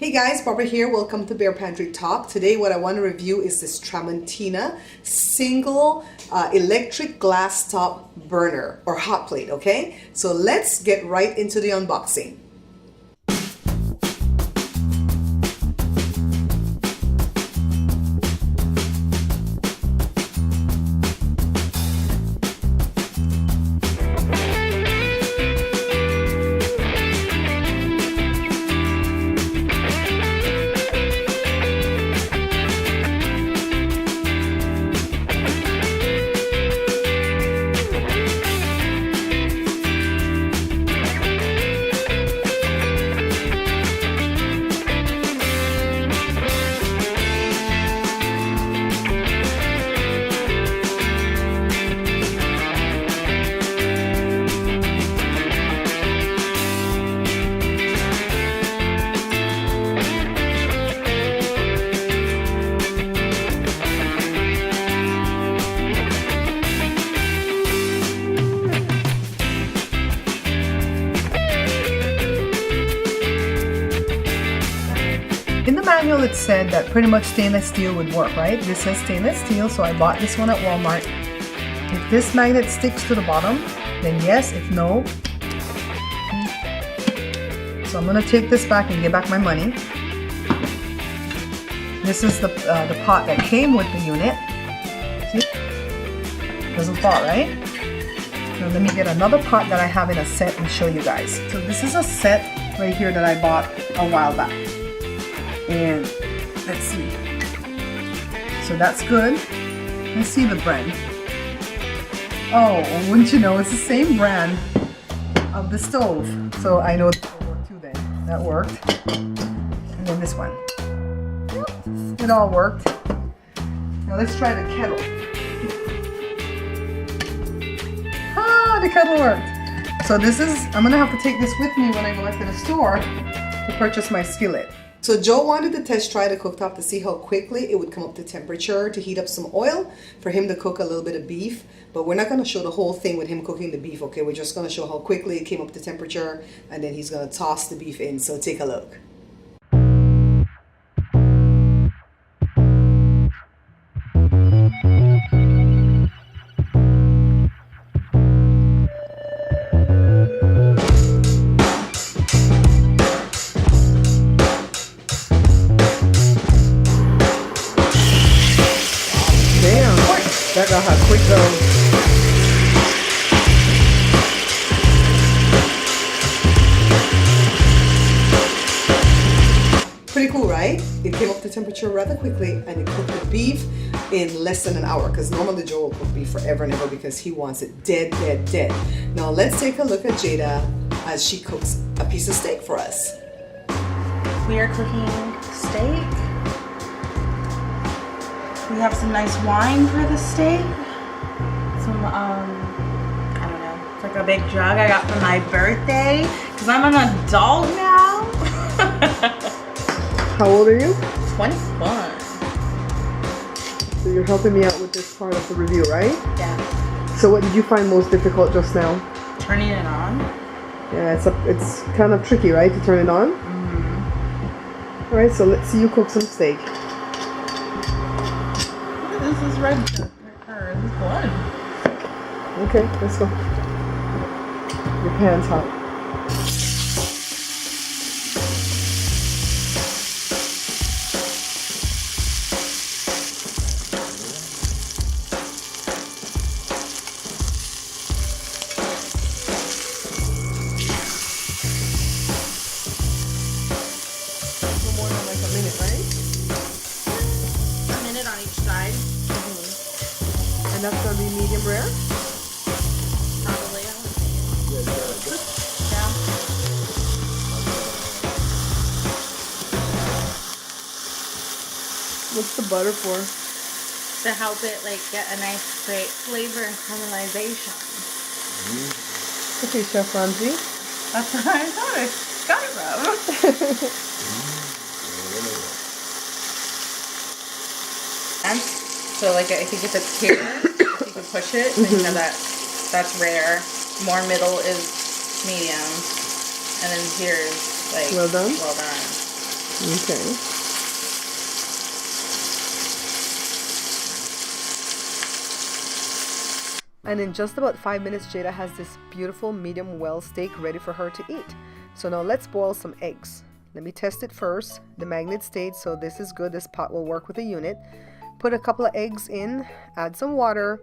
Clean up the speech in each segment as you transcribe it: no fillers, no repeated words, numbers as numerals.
Hey guys, Barbara here. Welcome to Bear Pantry Talk. Today what I want to review is this Tramontina single electric glass top burner or hot plate, okay? So let's get right into the unboxing. In the manual it said that pretty much stainless steel would work, right? This says stainless steel, so I bought this one at Walmart. If this magnet sticks to the bottom, then yes. If no, so I'm gonna take this back and get back my money. This is the pot that came with the unit. See? Doesn't fall, right? So let me get another pot that I have in a set and show you guys. So this is a set right here that I bought a while back. And let's see. So that's good. Let's see the brand. Oh, wouldn't you know, it's the same brand of the stove. So I know that will work too then. That worked. And then this one. It all worked. Now let's try the kettle. Ah, the kettle worked. So this is, I'm gonna have to take this with me when I go back to the store to purchase my skillet. So Joe wanted to test try the cooktop to see how quickly it would come up to temperature to heat up some oil for him to cook a little bit of beef. But we're not going to show the whole thing with him cooking the beef, okay? We're just going to show how quickly it came up to temperature, and then he's going to toss the beef in. So take a look. That got her quick though. Pretty cool, right? It came up to temperature rather quickly and it cooked the beef in less than an hour, because normally Joe will cook beef forever and ever because he wants it dead, dead, dead. Now let's take a look at Jada as she cooks a piece of steak for us. We are cooking steak. We have some nice wine for the steak. Some, I don't know, it's like a big jug I got for my birthday because I'm an adult now. How old are you? 21. So you're helping me out with this part of the review, right? Yeah. So what did you find most difficult just now? Turning it on. Yeah, it's kind of tricky, right, to turn it on? Mm-hmm. All right, so let's see you cook some steak. This is red pepper. This is blood. Okay, let's go. Your pan's hot. No more than like a minute, right? A minute on each side. And that's gonna be medium rare? Probably. Yeah. What's the butter for? To help it like get a nice great flavor and caramelization. Okay, Chef Ramsay. That's what I thought I got it from. And so like I think if it's here, if you can push it, then you know that's rare. More middle is medium, and then here is like well done. Well done. Okay. And in just about 5 minutes, Jada has this beautiful medium well steak ready for her to eat. So now let's boil some eggs. Let me test it first. The magnet stayed, so this is good. This pot will work with the unit. Put a couple of eggs in, add some water,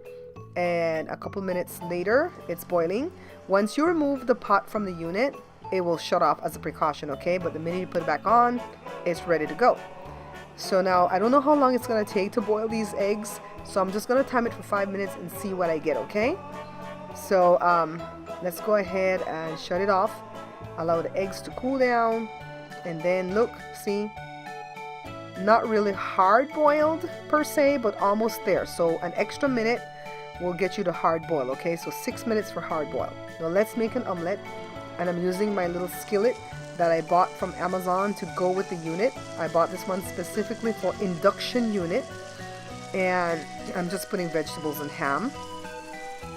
and a couple minutes later, it's boiling. Once you remove the pot from the unit, it will shut off as a precaution, okay? But the minute you put it back on, it's ready to go. So now, I don't know how long it's gonna take to boil these eggs, so I'm just gonna time it for 5 minutes and see what I get, okay? So let's go ahead and shut it off. Allow the eggs to cool down, and then look, see, not really hard boiled per se, but almost there. So an extra minute will get you to hard boil, okay? So 6 minutes for hard boil. Now let's make an omelet, and I'm using my little skillet that I bought from Amazon to go with the unit. I bought this one specifically for Induction unit, and I'm just putting vegetables and ham.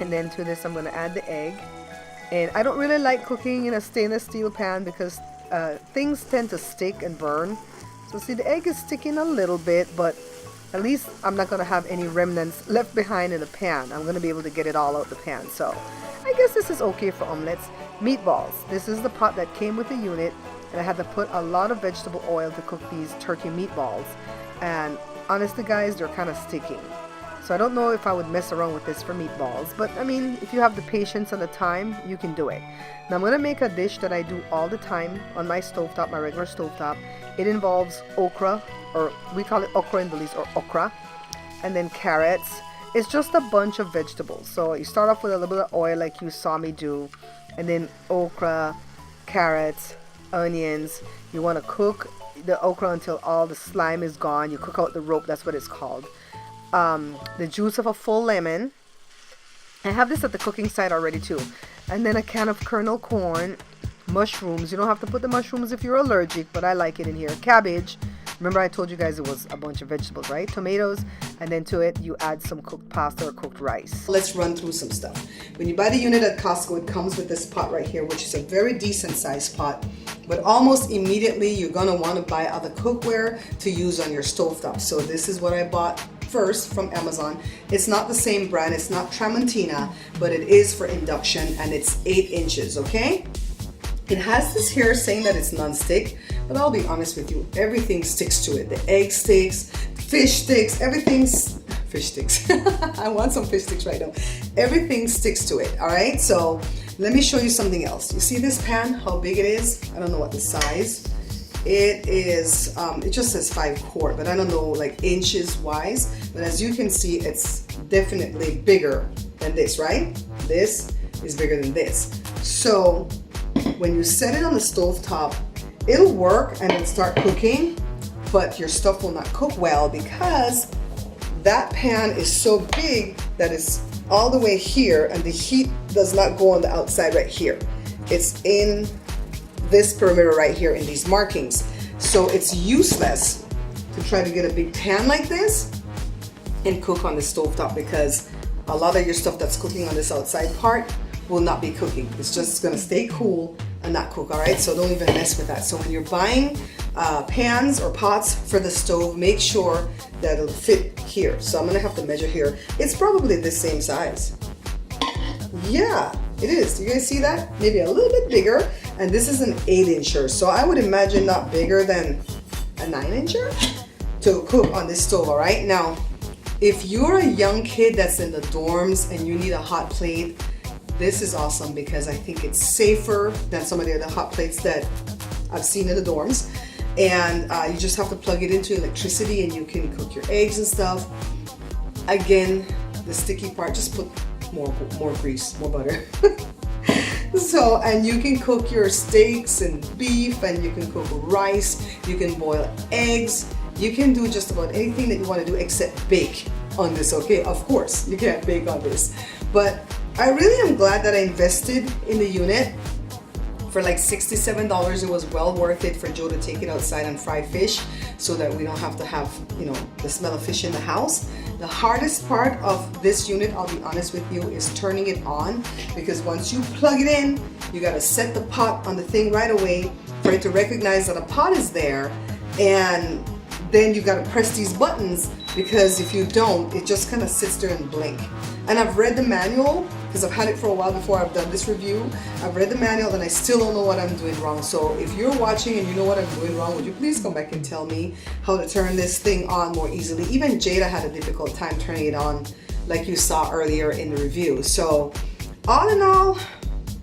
And then to this I'm going to add the egg. And I don't really like cooking in a stainless steel pan because things tend to stick and burn. So see, the egg is sticking a little bit, but at least I'm not going to have any remnants left behind in the pan. I'm going to be able to get it all out the pan. So I guess this is okay for omelets. Meatballs. This is the pot that came with the unit, and I had to put a lot of vegetable oil to cook these turkey meatballs. And honestly guys, they're kind of sticking. So I don't know if I would mess around with this for meatballs, but I mean, if you have the patience and the time, you can do it. Now I'm going to make a dish that I do all the time on my stovetop, my regular stovetop. It involves okra, or we call it okra in Belize, or okra, and then carrots. It's just a bunch of vegetables. So you start off with a little bit of oil like you saw me do, and then okra, carrots, onions. You want to cook the okra until all the slime is gone. You cook out the rope, that's what it's called. The juice of a full lemon. I have this at the cooking site already too. And then a can of kernel corn, mushrooms. You don't have to put the mushrooms if you're allergic, but I like it in here. Cabbage. Remember I told you guys it was a bunch of vegetables, right? Tomatoes, and then to it you add some cooked pasta or cooked rice. Let's run through some stuff. When you buy the unit at Costco, it comes with this pot right here, which is a very decent sized pot. But almost immediately you're gonna want to buy other cookware to use on your stovetop. So this is what I bought first from Amazon. It's not the same brand, it's not Tramontina, but it is for Induction, and it's 8 inches, okay? It has this here saying that it's non-stick, but I'll be honest with you, everything sticks to it. The egg sticks, fish sticks, everything's fish sticks. I want some fish sticks right now. Everything sticks to it, all right? So let me show you something else. You see this pan, how big it is? I don't know what the size. It is, it just says 5 quart, but I don't know like inches wise. But as you can see, it's definitely bigger than this, right? This is bigger than this. So when you set it on the stove top, it'll work and it'll start cooking, but your stuff will not cook well because that pan is so big that it's all the way here, and the heat does not go on the outside right here. It's in this perimeter right here in these markings. So it's useless to try to get a big pan like this and cook on the stovetop, because a lot of your stuff that's cooking on this outside part will not be cooking. It's just gonna stay cool and not cook, all right? So don't even mess with that. So when you're buying pans or pots for the stove, make sure that it'll fit here. So I'm gonna have to measure here. It's probably the same size. Yeah, it is. You guys see that? Maybe a little bit bigger. And this is an 8-incher. So I would imagine not bigger than a 9-incher to cook on this stove, all right? Now, if you're a young kid that's in the dorms and you need a hot plate, this is awesome because I think it's safer than some of the other hot plates that I've seen in the dorms. And you just have to plug it into electricity and you can cook your eggs and stuff. Again, the sticky part, just put more grease, more butter. So, and you can cook your steaks and beef, and you can cook rice, you can boil eggs, you can do just about anything that you want to do except bake on this, okay? Of course, you can't bake on this. But I really am glad that I invested in the unit. For like $67, it was well worth it for Joe to take it outside and fry fish so that we don't have to have, you know, the smell of fish in the house. The hardest part of this unit, I'll be honest with you, is turning it on, because once you plug it in, you gotta set the pot on the thing right away for it to recognize that a pot is there. and then you got to press these buttons, because if you don't, it just kind of sits there and blink. And I've read the manual, because I've had it for a while before I've done this review. I've read the manual and I still don't know what I'm doing wrong. So if you're watching and you know what I'm doing wrong, would you please come back and tell me how to turn this thing on more easily? Even Jada had a difficult time turning it on, like you saw earlier in the review. So all in all,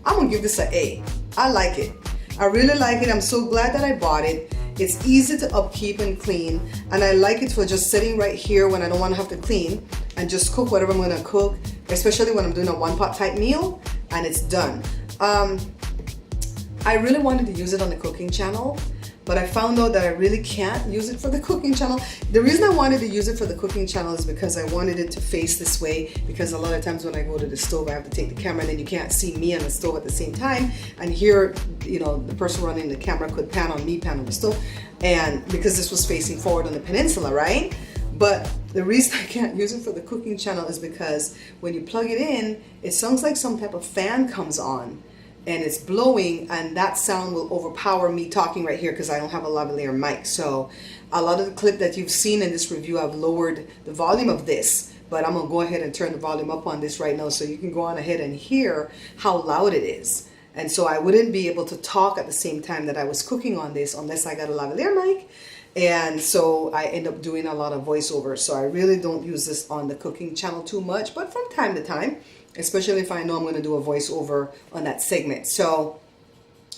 I'm gonna give this an A. I like it. I really like it. I'm so glad that I bought it. It's easy to upkeep and clean, and I like it for just sitting right here when I don't want to have to clean and just cook whatever I'm going to cook, especially when I'm doing a one-pot type meal, and it's done. I really wanted to use it on the cooking channel, but I found out that I really can't use it for the cooking channel. The reason I wanted to use it for the cooking channel is because I wanted it to face this way, because a lot of times when I go to the stove, I have to take the camera and then you can't see me on the stove at the same time. And here, you know, the person running the camera could pan on me, pan on the stove. And because this was facing forward on the peninsula, right? But the reason I can't use it for the cooking channel is because when you plug it in, it sounds like some type of fan comes on and it's blowing, and that sound will overpower me talking right here because I don't have a lavalier mic. So a lot of the clip that you've seen in this review, I've lowered the volume of this, but I'm gonna go ahead and turn the volume up on this right now so you can go on ahead and hear how loud it is. And so I wouldn't be able to talk at the same time that I was cooking on this unless I got a lavalier mic. And so I end up doing a lot of voiceover. So I really don't use this on the cooking channel too much, but from time to time, especially if I know I'm going to do a voiceover on that segment. So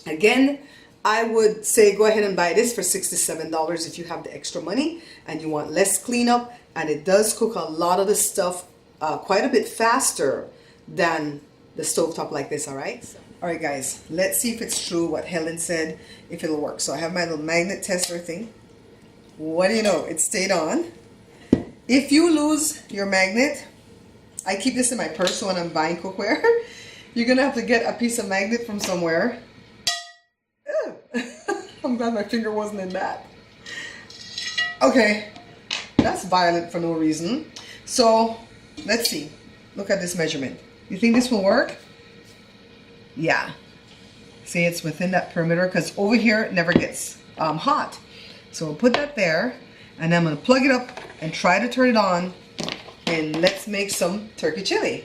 again, I would say go ahead and buy this for $67 if you have the extra money and you want less cleanup. And it does cook a lot of the stuff quite a bit faster than the stovetop like this, all right? All right, guys, let's see if it's true what Helen said, if it'll work. So I have my little magnet tester thing. What do you know? It stayed on. If you lose your magnet, I keep this in my purse when I'm buying cookware. You're gonna have to get a piece of magnet from somewhere. I'm glad my finger wasn't in that. Okay, that's violent for no reason. So let's see. Look at this measurement. You think this will work? Yeah. See, it's within that perimeter because over here it never gets hot. So we'll put that there, and I'm gonna plug it up and try to turn it on, and let's make some turkey chili.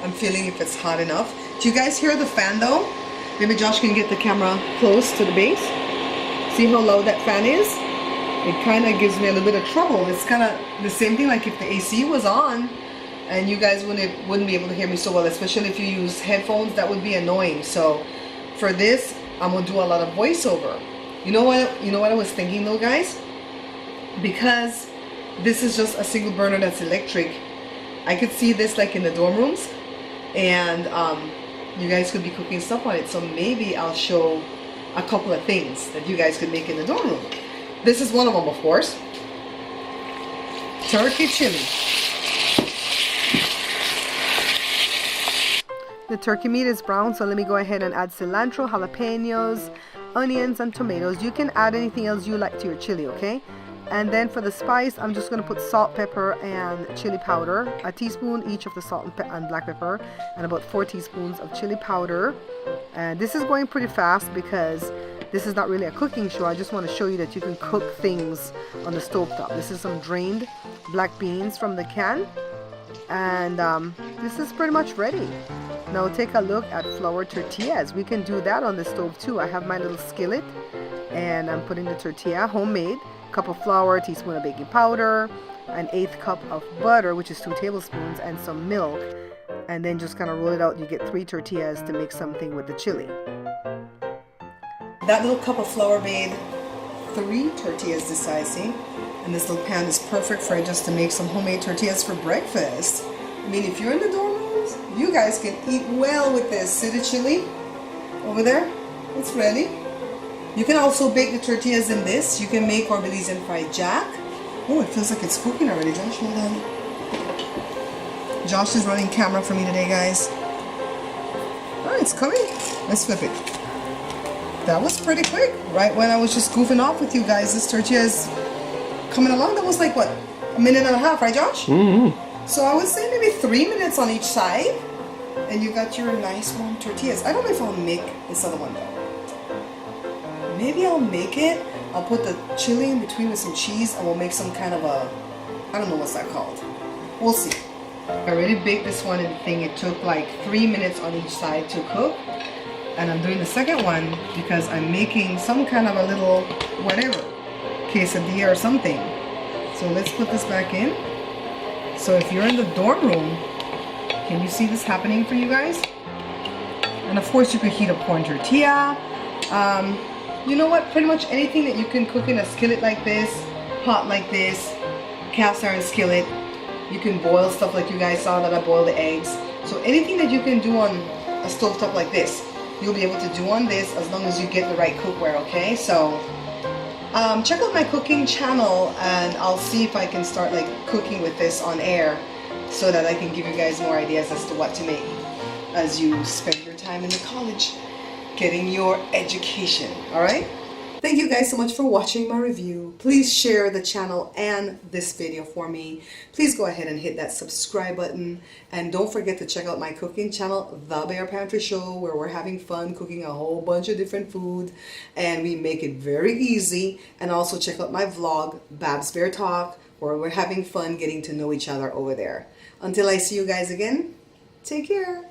I'm feeling if it's hot enough. Do you guys hear the fan though? Maybe Josh can get the camera close to the base. See how loud that fan is? It kind of gives me a little bit of trouble. It's kind of the same thing like if the AC was on and you guys wouldn't be able to hear me so well, especially if you use headphones. That would be annoying. So for this, I'm gonna do a lot of voiceover. You know what I was thinking though, guys? Because this is just a single burner that's electric, I could see this like in the dorm rooms, and you guys could be cooking stuff on it. So maybe I'll show a couple of things that you guys could make in the dorm room. This is one of them, of course. Turkey chili. The turkey meat is brown, so let me go ahead and add cilantro, jalapenos, onions, and tomatoes. You can add anything else you like to your chili, okay? And then for the spice, I'm just going to put salt, pepper, and chili powder. A teaspoon each of the salt and black pepper, and about 4 teaspoons of chili powder. And this is going pretty fast because this is not really a cooking show. I just want to show you that you can cook things on the stovetop. This is some drained black beans from the can. And this is pretty much ready. Now take a look at flour tortillas. We can do that on the stove too. I have my little skillet, and I'm putting the tortilla, homemade. Cup of flour, teaspoon of baking powder, an 1/8 cup of butter, which is 2 tablespoons, and some milk, and then just kind of roll it out. You get 3 tortillas to make something with the chili. That little cup of flour made 3 tortillas this size, see? And this little pan is perfect for just to make some homemade tortillas for breakfast. I mean, if you're in the dorm rooms, you guys can eat well with this. See the chili over there? It's ready. You can also bake the tortillas in this. You can make Belizean fried jack. Oh, it feels like it's cooking already. Josh, hold on. Josh is running camera for me today, guys. Oh, it's coming. Let's flip it. that was pretty quick. Right when I was just goofing off with you guys, this tortilla is coming along. That was like, what, a minute and a half, right, Josh? Mm-hmm. So I would say maybe 3 minutes on each side. And you got your nice warm tortillas. I don't know if I'll make this other one though. Maybe I'll make it. I'll put the chili in between with some cheese and we'll make some kind of a, I don't know what's that called. We'll see. I already baked this one and thing. It took like 3 minutes on each side to cook. And I'm doing the second one because I'm making some kind of a little whatever, quesadilla or something. So let's put this back in. So if you're in the dorm room, can you see this happening for you guys? And of course you could heat a corn tortilla. You know what? Pretty much anything that you can cook in a skillet like this, pot like this, cast iron skillet. You can boil stuff like you guys saw that I boiled the eggs. So anything that you can do on a stovetop like this, you'll be able to do on this as long as you get the right cookware, okay? So check out my cooking channel and I'll see if I can start like cooking with this on air so that I can give you guys more ideas as to what to make as you spend your time in the college getting your education, all right? Thank you guys so much for watching my review. Please share the channel and this video for me. Please go ahead and hit that subscribe button. And don't forget to check out my cooking channel, The Bear Pantry Show, where we're having fun cooking a whole bunch of different food. And we make it very easy. And also check out my vlog, Babs Bear Talk, where we're having fun getting to know each other over there. Until I see you guys again, take care.